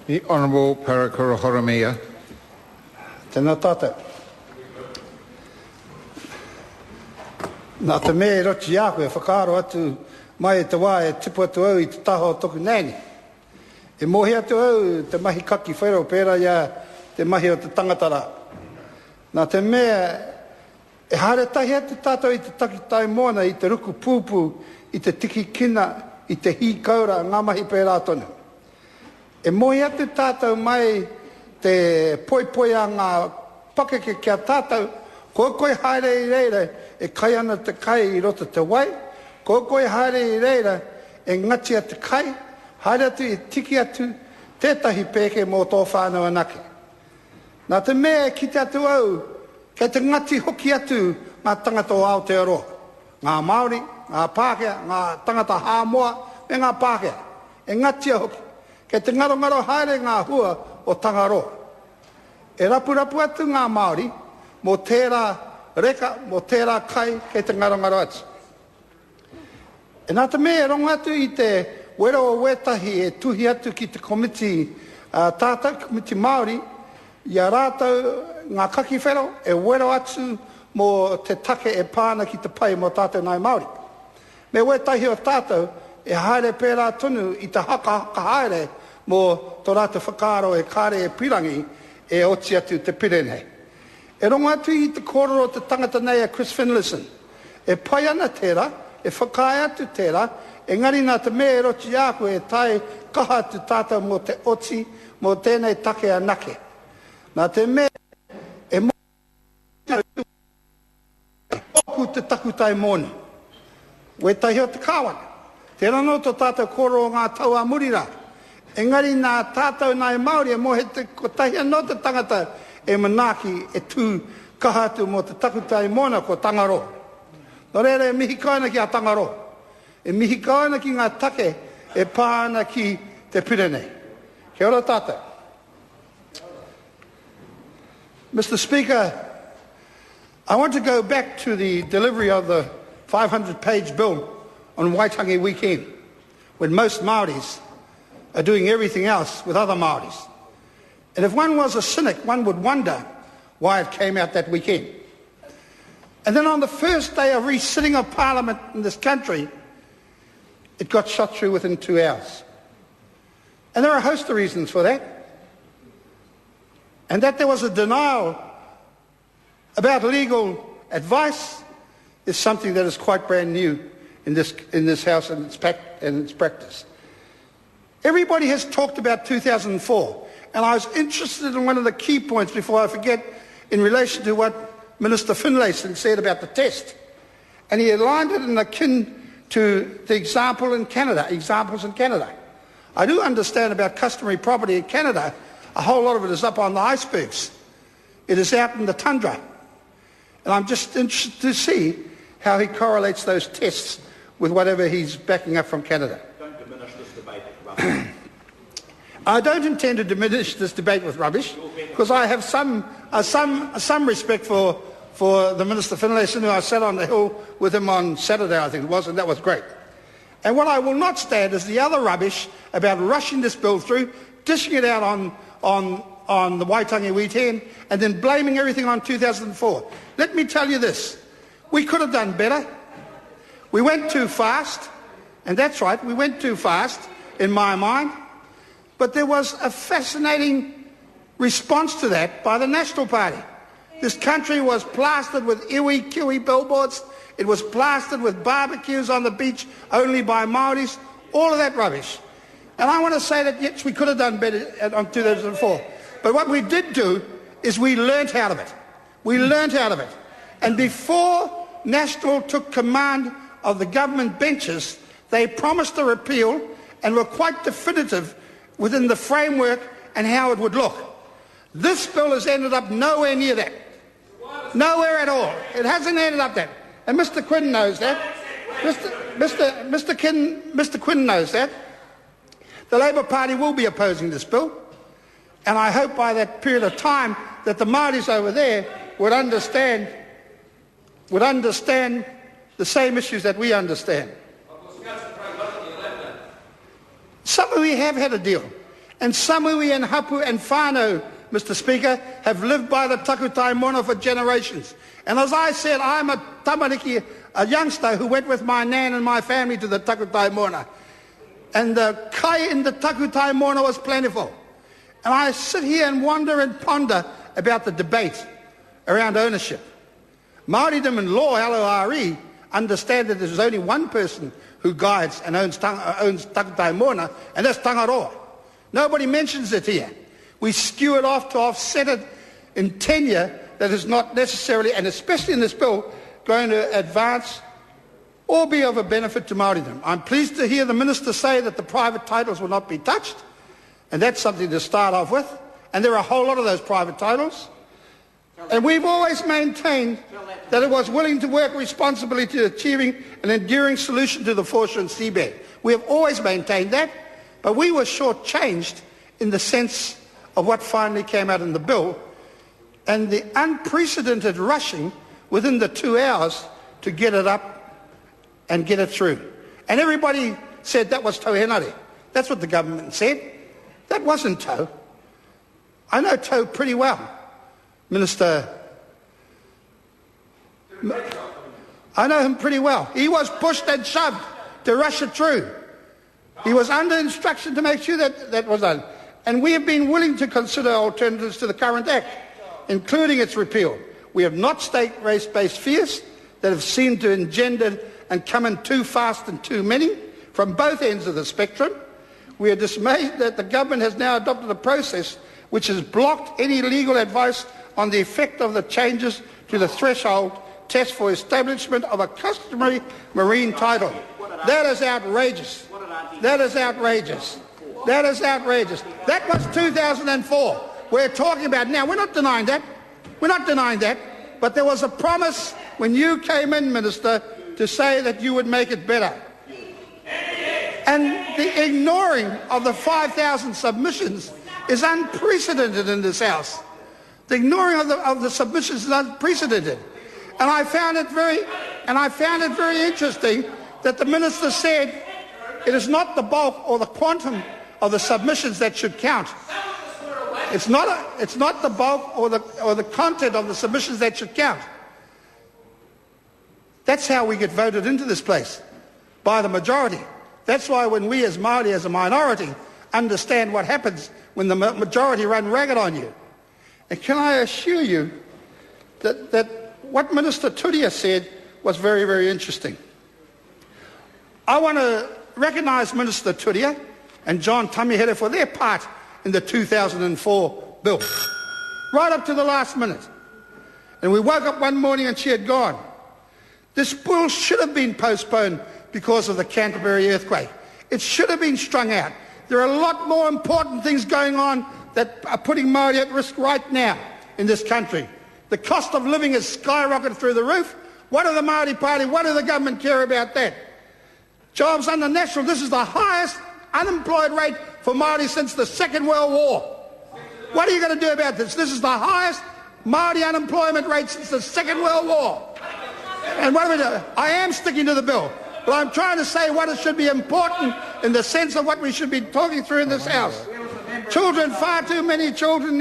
The Honourable Parakura Horomia. Tēnā tātou. Nā te mea roti a koe whakaaro atu mai te wā e tipu atu au I te taho toku nēni. E mohi atu au te mahi kaki whairau pēra ia te mahi o te tangatara. Nā te mea e haere tahi atu tātou I te Takutai Moana I te ruku pūpū I te tiki kina I te hi kaura ngā mahi pēra tonu. E mohi atu tātou mai te poipoi a ngā pakeke kia tātou koe haere I reira e kai ana te kai I roto te wai. Koe haere I reira e ngati a te kai. Haere atu I tiki atu tētahi pēke mō tō whānau anake. Nā te mea e kite atu au, kei te ngati hoki atu ngā tangata o Aotearoa. Ngā Māori, ngā Pākehā, ngā tangata Hāmoa, me ngā Pākehā. E ngati a hoki. Kei te ngaro haere ngā hua o Tangaroa. E rapu atu ngā Māori, mō tērā reka, mō tērā kai, kei te ngaro atu. E nā te mea rongo atu I te wera o wetahi e tuhi atu ki te komiti tātou, komiti Māori, ia rātou ngā kaki whero e wera atu mō te take e pāna ki te pai mō tātou nai Māori. Me wetahi o tātou e haere pērā tonu I te haka haere mō tō rātou whakaaro e kāre e pirangi e oti atu te pirenei. E rongo atu I te kōrero te tangata nei a Chris Finlayson. E pai ana tērā, e whakai atu tērā, engari nā te mea roti a koe e tai kaha atu tātou mō te oti, mō tēnei take anake. Nā te mea e mō oku te Takutai Moana. Wetahi o te kāwana. Tērā no tō tātou kōrero o ngā tau a murira. Engari nā tātou nai Māori e mohe te kotahi anō te tangata e manaki e tū kaha atu mō te Takutai Moana ko Tangaroa. Nō reira e mihi kaina ki a Tangaroa. E mihi kaina ki ngā take e pāna ki te Pirenei. Kia ora tātou. Mr. Speaker, I want to go back to the delivery of the 500-page bill on Waitangi weekend, when most Māoris are doing everything else with other Māoris. And if one was a cynic, one would wonder why it came out that weekend. And then on the first day of re-sitting of Parliament in this country, it got shot through within 2 hours. And there are a host of reasons for that. And that there was a denial about legal advice is something that is quite brand new in this House and its practice. Everybody has talked about 2004, and I was interested in one of the key points, before I forget, in relation to what Minister Finlayson said about the test. And he aligned it in akin to the examples in Canada. I do understand about customary property in Canada. A whole lot of it is up on the icebergs. It is out in the tundra. And I'm just interested to see how he correlates those tests with whatever he's backing up from Canada. Don't diminish this debate with rubbish. I don't intend to diminish this debate with rubbish, because I have some respect for the Minister Finlayson, who I sat on the hill with him on Saturday, I think it was, and that was great. And what I will not stand is the other rubbish about rushing this bill through, dishing it out on the Waitangi weekend, and then blaming everything on 2004. Let me tell you this. We could have done better. We went too fast, and that's right, we went too fast, in my mind. But there was a fascinating response to that by the National Party. This country was plastered with iwi kiwi billboards. It was plastered with barbecues on the beach only by Māoris. All of that rubbish. And I want to say that, yes, we could have done better on 2004. But what we did do is we learnt out of it. We learnt out of it. And before National took command of the government benches, they promised a repeal and were quite definitive within the framework and how it would look. This bill has ended up nowhere near that. Nowhere at all. It hasn't ended up that. And Mr. Quinn knows that. Mr. Quinn knows that. The Labour Party will be opposing this bill. And I hope by that period of time that the Māoris over there would understand the same issues that we understand. Some of we have had a deal. And Samui and Hapu and Whānau, Mr. Speaker, have lived by the Takutai Moana for generations. And as I said, I'm a tamariki, a youngster who went with my nan and my family to the Takutai Moana. And the kai in the Takutai Moana was plentiful. And I sit here and wonder and ponder about the debate around ownership. Māoridom in law, LORE, understand that there's only one person who guides and owns Takutai Moana, and that's Tangaroa. Nobody mentions it here. We skew it off to offset it in tenure that is not necessarily, and especially in this bill, going to advance or be of a benefit to Māoridom. I'm pleased to hear the Minister say that the private titles will not be touched, and that's something to start off with. And there are a whole lot of those private titles. And we've always maintained that it was willing to work responsibly to achieving an enduring solution to the foreshore and seabed. We have always maintained that, but we were shortchanged in the sense of what finally came out in the bill and the unprecedented rushing within the 2 hours to get it up and get it through. And everybody said that was tauhenare. That's what the government said. That wasn't tau. I know tau pretty well, Minister. I know him pretty well. He was pushed and shoved to rush it through. He was under instruction to make sure that that was done. And we have been willing to consider alternatives to the current Act, including its repeal. We have not staked race-based fears that have seemed to engender and come in too fast and too many from both ends of the spectrum. We are dismayed that the government has now adopted a process which has blocked any legal advice on the effect of the changes to the threshold test for establishment of a customary marine title. That is outrageous. That is outrageous. That is outrageous. That was 2004. We're talking about now. We're not denying that. We're not denying that. But there was a promise when you came in, Minister, to say that you would make it better. And the ignoring of the 5,000 submissions is unprecedented in this House. The ignoring of the submissions is unprecedented. And I found it very interesting that the Minister said it is not the bulk or the quantum of the submissions that should count. It's not the bulk or the content of the submissions that should count. That's how we get voted into this place, by the majority. That's why when we as Māori, as a minority, understand what happens when the majority run ragged on you. And can I assure you that what Minister Turia said was very, very interesting. I want to recognise Minister Turia and John Tamihere for their part in the 2004 bill, right up to the last minute. And we woke up one morning and she had gone. This bill should have been postponed because of the Canterbury earthquake. It should have been strung out. There are a lot more important things going on that are putting Māori at risk right now in this country. The cost of living has skyrocketed through the roof. What do the Māori Party, what do the government care about that? Jobs under national, this is the highest unemployed rate for Māori since the Second World War. What are you going to do about this? This is the highest Māori unemployment rate since the Second World War. And what do we do? I am sticking to the bill, but I'm trying to say what it should be important in the sense of what we should be talking through in this House. Children, far too many children.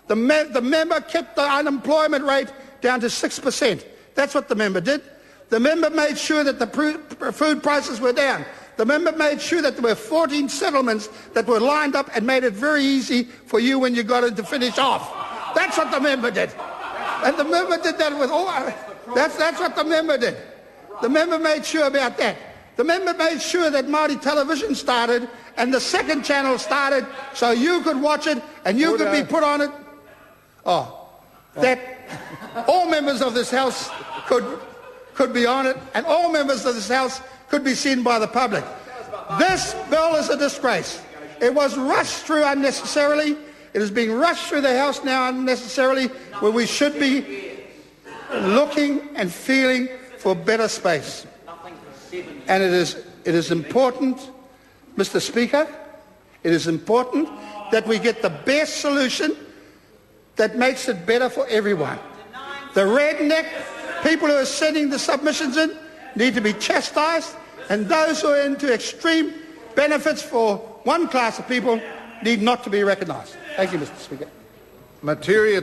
The member kept the unemployment rate down to 6%. That's what the member did. The member made sure that the food prices were down. The member made sure that there were 14 settlements that were lined up and made it very easy for you when you got it to finish off. That's what the member did. And the member did that with all... That's what the member did. The member made sure about that. The member made sure that Māori television started and the second channel started so you could watch it and you could be put on it. Oh, that all members of this House could be on it and all members of this House could be seen by the public. This bill is a disgrace. It was rushed through unnecessarily. It is being rushed through the House now unnecessarily when we should be looking and feeling for better space. And it is important, Mr. Speaker, it is important that we get the best solution that makes it better for everyone. The redneck people who are sending the submissions in need to be chastised, and those who are into extreme benefits for one class of people need not to be recognised. Thank you, Mr. Speaker. Materia